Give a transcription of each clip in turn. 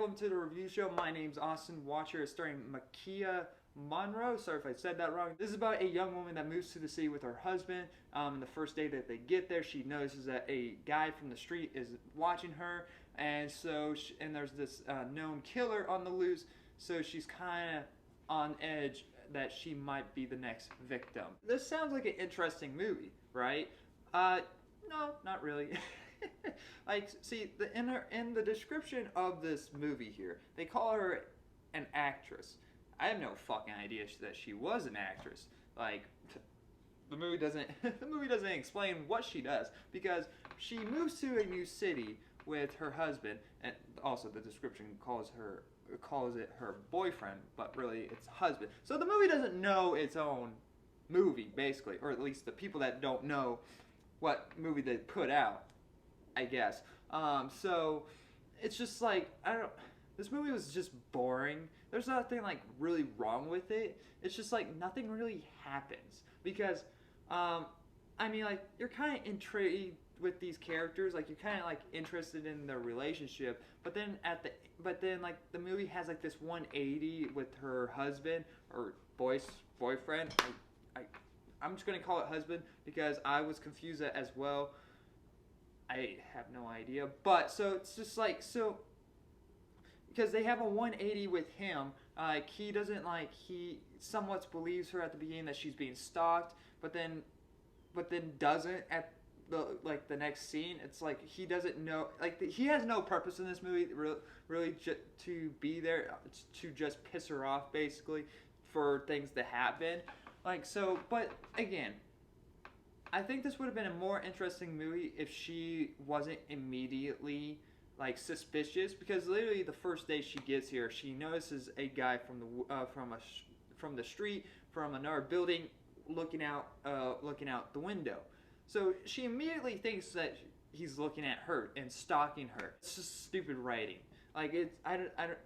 welcome to the review show. My name's Austin. Watcher is starring Maika, Monroe. Sorry if I said that wrong. This is about a young woman that moves to the city with her husband. And the first day that they get there, she notices that a guy from the street is watching her, and there's this known killer on the loose. So she's kind of on edge that she might be the next victim. This sounds like an interesting movie, right? No, not really. Like, see, in the description of this movie here, they call her an actress. I have no fucking idea that she was an actress. Like, the movie doesn't explain what she does, because she moves to a new city with her husband, and also the description calls it her boyfriend, but really it's husband. So the movie doesn't know its own movie, basically, or at least the people that don't know what movie they put out, I guess. So it's just like, this movie was just boring. There's nothing like really wrong with it. It's just like nothing really happens, because I mean, like, you're kind of intrigued with these characters, like you're kind of like interested in their relationship, but then like the movie has like this 180 with her husband or boyfriend. I'm just gonna call it husband because I was confused as well. I have no idea, but so it's just like, so because they have a 180 with him, he somewhat believes her at the beginning that she's being stalked, but then doesn't at the next scene. It's like he doesn't know, like he has no purpose in this movie really to be there, to just piss her off basically for things to happen. Like, so, but again, I think this would have been a more interesting movie if she wasn't immediately like suspicious, because literally the first day she gets here, she notices a guy from the street, from another building, looking out the window. So she immediately thinks that he's looking at her and stalking her. It's just stupid writing. Like, it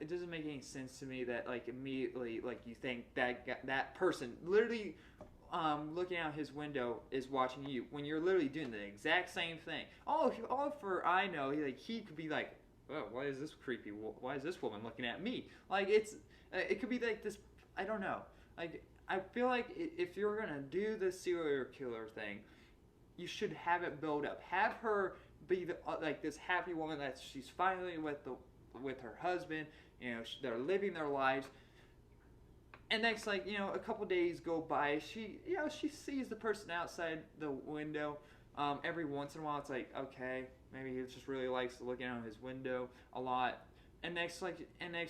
doesn't make any sense to me that like immediately like you think that person literally looking out his window is watching you when you're literally doing the exact same thing. All for I know, he could be like, oh, why is this woman looking at me? Like, it could be like this. I don't know. Like, I feel like if you're gonna do the serial killer thing, you should have it build up. Have her be like this happy woman that she's finally with her husband. You know, they're living their lives. And next, like, you know, a couple days go by. She sees the person outside the window. Every once in a while, it's like, okay, maybe he just really likes looking out his window a lot. And next,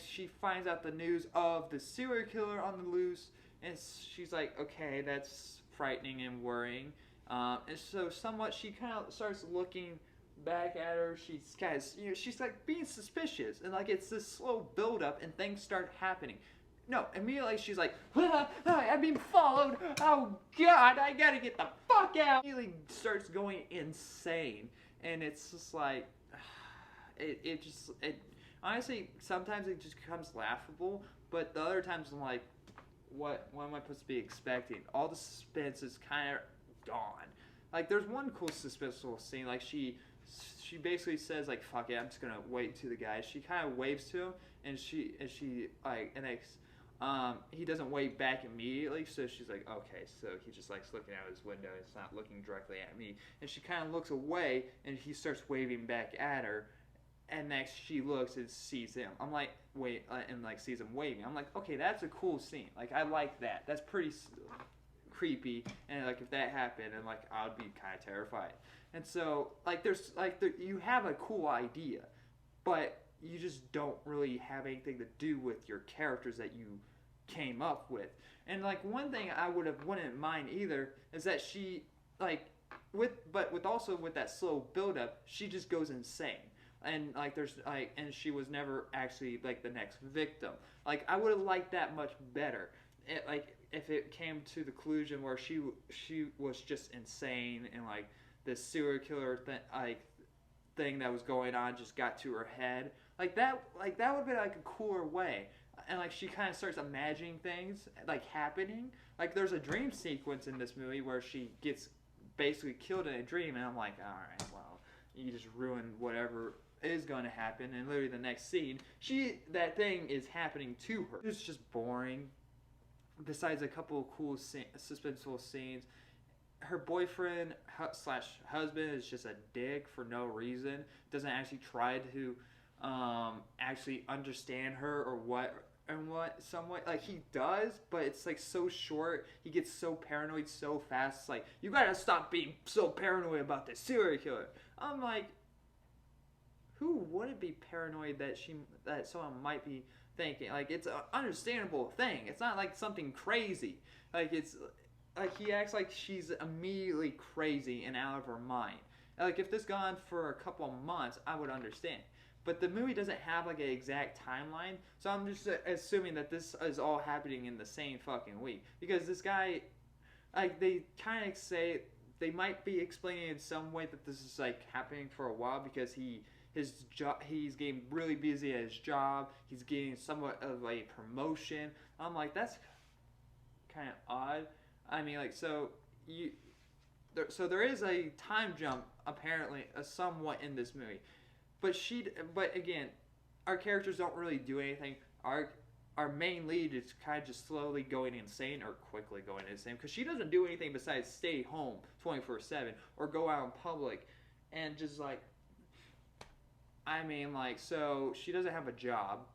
she finds out the news of the serial killer on the loose, and she's like, okay, that's frightening and worrying. And so somewhat she kind of starts looking back at her. She's like being suspicious, and like it's this slow build up, and things start happening. No, immediately she's like, I'm being followed. Oh God, I gotta get the fuck out. Immediately starts going insane, and it's just like, it honestly, sometimes it just becomes laughable, but the other times I'm like, what am I supposed to be expecting? All the suspense is kind of gone. Like, there's one cool suspenseful scene, like she basically says like, fuck it, I'm just gonna wait to the guy. She kind of waves to him, and he doesn't wave back immediately, so she's like, okay, so he just likes looking out his window, it's not looking directly at me. And she kind of looks away, and he starts waving back at her, and next she looks and sees him. I'm like, wait, and like sees him waving. I'm like, okay, that's a cool scene. Like, I like that. That's pretty creepy, and like if that happened, and like I would be kind of terrified. And so like you have a cool idea, but you just don't really have anything to do with your characters that you came up with. And like one thing I wouldn't mind either is that she like with that slow build up, she just goes insane. And like and she was never actually like the next victim. Like, I would have liked that much better. Like if it came to the conclusion where she was just insane, and like this serial killer thing that was going on just got to her head. Like that would be like a cooler way. And like she kind of starts imagining things like happening. Like, there's a dream sequence in this movie where she gets basically killed in a dream, and I'm like, all right, well, you just ruined whatever is going to happen, and literally the next scene, that thing is happening to her. It's just boring. Besides a couple of cool suspenseful scenes, her boyfriend slash husband is just a dick for no reason. Doesn't actually try to actually understand her or what somewhat. Like, he does, but it's like so short. He gets so paranoid so fast. It's like, you gotta stop being so paranoid about this serial killer. I'm like, who wouldn't be paranoid that someone might be thinking? Like, it's an understandable thing. It's not like something crazy. Like, it's like he acts like she's immediately crazy and out of her mind. Like, if this gone for a couple of months, I would understand. But the movie doesn't have like an exact timeline, so I'm just assuming that this is all happening in the same fucking week. Because this guy, like, they kind of say they might be explaining in some way that this is like happening for a while because he's getting really busy at his job. He's getting somewhat of a promotion. I'm like, that's kind of odd. I mean, like, so there is a time jump apparently, somewhat in this movie. But again, our characters don't really do anything. Our main lead is kind of just slowly going insane, or quickly going insane, because she doesn't do anything besides stay home 24/7 or go out in public, and just like, I mean, like, so she doesn't have a job,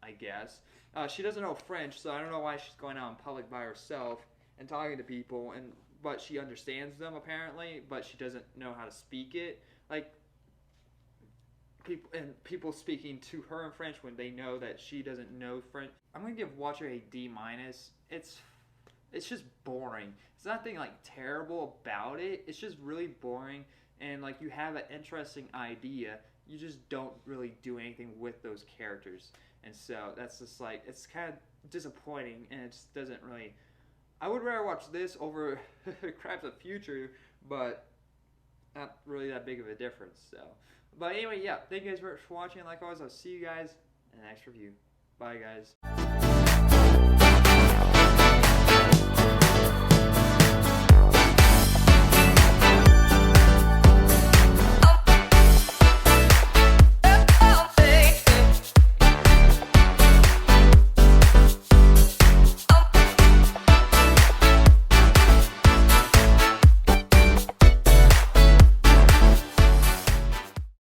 I guess. She doesn't know French, so I don't know why she's going out in public by herself and talking to people, but she understands them apparently, but she doesn't know how to speak it. Like, people speaking to her in French when they know that she doesn't know French. I'm gonna give Watcher a D-. It's just boring. It's nothing like terrible about it. It's just really boring, and like, you have an interesting idea, you just don't really do anything with those characters, and so that's just like, it's kind of disappointing, and it just doesn't really. I would rather watch this over Crimes of Future, but not really that big of a difference. So, but anyway, yeah, thank you guys for watching. Like always, I'll see you guys in the next review. Bye, guys.